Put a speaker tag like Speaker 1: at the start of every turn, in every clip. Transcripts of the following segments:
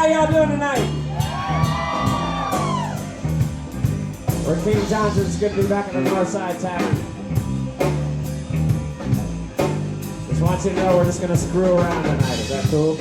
Speaker 1: y'all doing tonight? We're King Johnson's good to be back at the Northside Tavern. Just want you to know we're just gonna screw around tonight. Is that cool?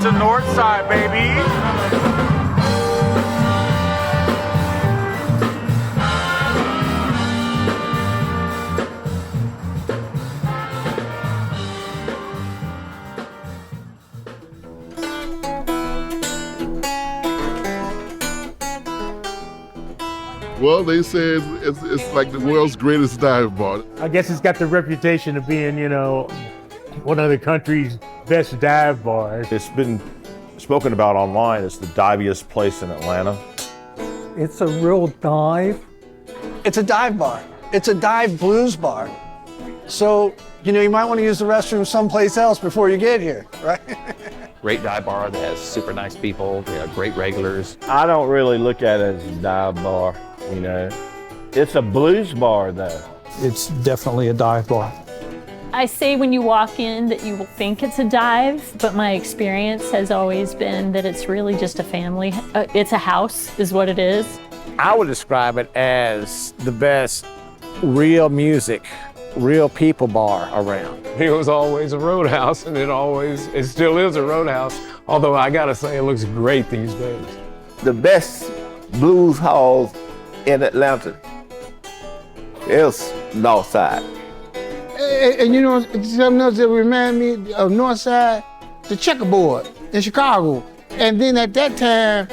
Speaker 2: To Northside, baby.
Speaker 3: Well, they say it's like the world's greatest dive bar.
Speaker 4: I guess it's got the reputation of being, one of the country's best dive bars.
Speaker 5: It's been spoken about online as the diviest place in Atlanta.
Speaker 6: It's a real dive.
Speaker 7: It's a dive bar. It's a dive blues bar. So, you might want to use the restroom someplace else before you get here, right?
Speaker 8: Great dive bar that has super nice people. We have great regulars.
Speaker 9: I don't really look at it as a dive bar, It's a blues bar, though.
Speaker 6: It's definitely a dive bar.
Speaker 10: I say when you walk in that you will think it's a dive, but my experience has always been that it's really just a family. It's a house, is what it is.
Speaker 1: I would describe it as the best real music, real people bar around.
Speaker 11: It was always a roadhouse, and it still is a roadhouse, although I gotta say it looks great these days.
Speaker 9: The best blues halls in Atlanta is Northside.
Speaker 12: And something else that remind me of Northside, the checkerboard in Chicago. And then at that time,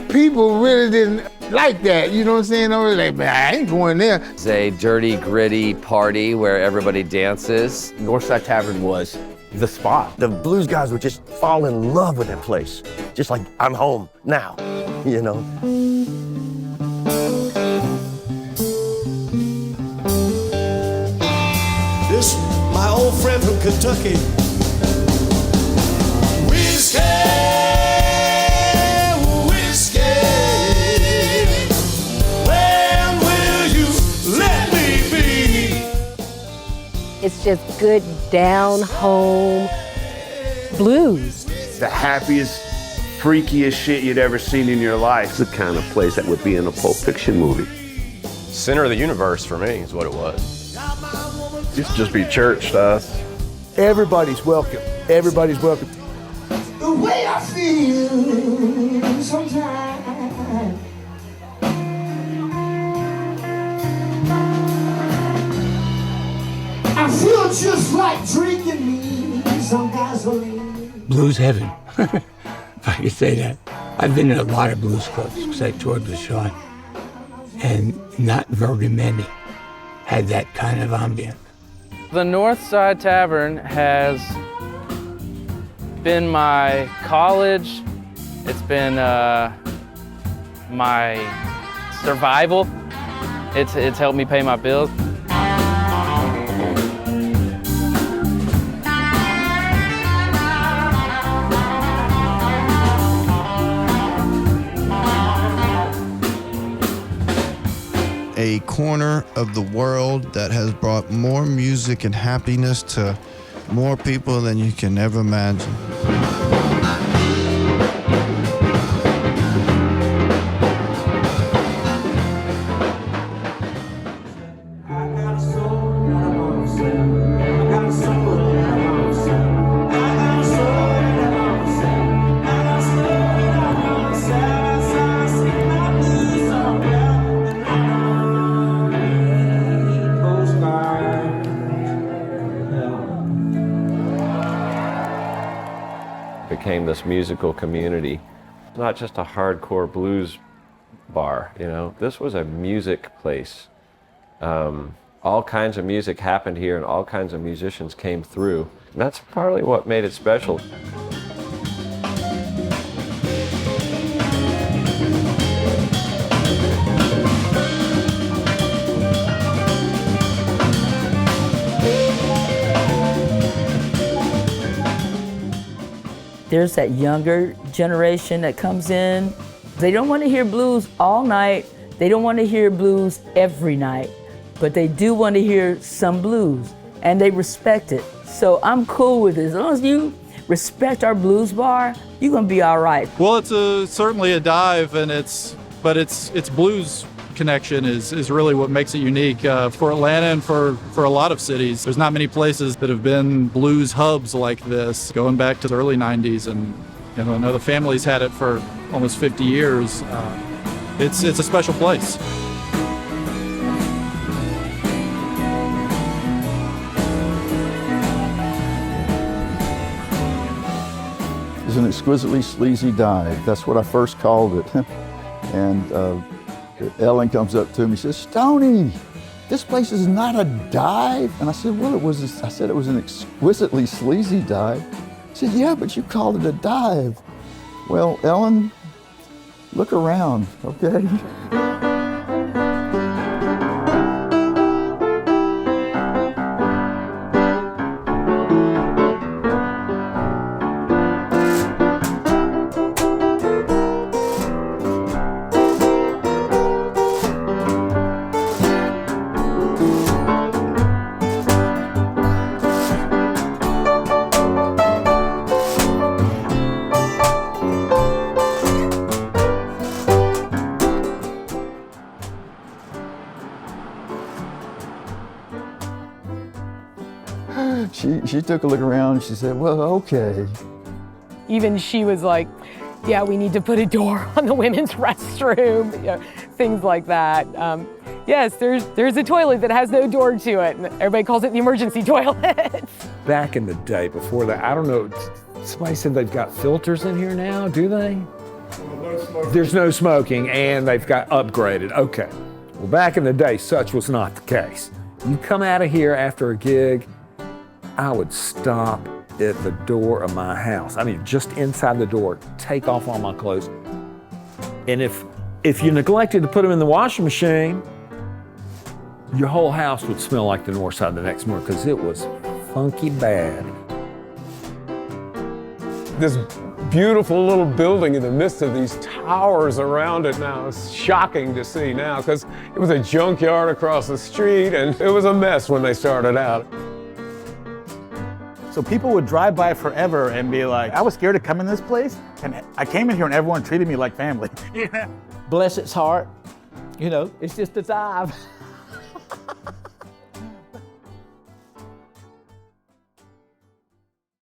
Speaker 12: people really didn't like that, you know what I'm saying? They were like, man, I ain't going there.
Speaker 8: It's a dirty, gritty party where everybody dances.
Speaker 13: Northside Tavern was the spot. The blues guys would just fall in love with that place. Just like, I'm home now,
Speaker 14: This, my old friend from Kentucky. Whiskey, whiskey, when will you let me be?
Speaker 15: It's just good down-home blues.
Speaker 16: The happiest, freakiest shit you'd ever seen in your life.
Speaker 17: It's the kind of place that would be in a Pulp Fiction movie.
Speaker 8: Center of the universe for me is what it was.
Speaker 5: Used to just be church to us.
Speaker 18: Everybody's welcome. Everybody's welcome.
Speaker 14: The way I feel sometimes. I feel just like drinking me some gasoline.
Speaker 19: Blues heaven, if I could say that. I've been in a lot of blues clubs because I toured with Sean, and not very many had that kind of ambience.
Speaker 20: The Northside Tavern has been my college. It's been my survival. It's helped me pay my bills.
Speaker 21: corner of the world that has brought more music and happiness to more people than you can ever imagine.
Speaker 22: Became this musical community. Not just a hardcore blues bar, you know. This was a music place. All kinds of music happened here and all kinds of musicians came through. And that's partly what made it special.
Speaker 23: There's that younger generation that comes in. They don't want to hear blues all night. They don't want to hear blues every night, but they do want to hear some blues, and they respect it. So I'm cool with it. As long as you respect our blues bar, you're gonna be all right.
Speaker 24: Well, it's certainly a dive, and it's blues connection is really what makes it unique for Atlanta and for a lot of cities. There's not many places that have been blues hubs like this, going back to the early 90s, and you know, I know the family's had it for almost 50 years. It's a special place.
Speaker 25: It's an exquisitely sleazy dive. That's what I first called it. And Ellyn comes up to me and says, "Stoney, this place is not a dive." And I said, "Well, it was an exquisitely sleazy dive." She said, "Yeah, but you called it a dive." Well, Ellyn, look around, okay? She took a look around and she said, "Well, okay."
Speaker 26: Even she was like, "Yeah, we need to put a door on the women's restroom," you know, things like that. Yes, there's a toilet that has no door to it, and everybody calls it the emergency toilet.
Speaker 11: Back in the day, before that, I don't know, somebody said they've got filters in here now, do they? There's no smoking, and they've got upgraded. Okay. Well, back in the day, such was not the case. You come out of here after a gig, I would stop at the door of my house. I mean, just inside the door, take off all my clothes. And if you neglected to put them in the washing machine, your whole house would smell like the Northside the next morning because it was funky bad. This beautiful little building in the midst of these towers around it now is shocking to see now because it was a junkyard across the street and it was a mess when they started out.
Speaker 2: So people would drive by forever and be like, I was scared to come in this place, and I came in here and everyone treated me like family.
Speaker 23: Bless its heart, you know, it's just a dive.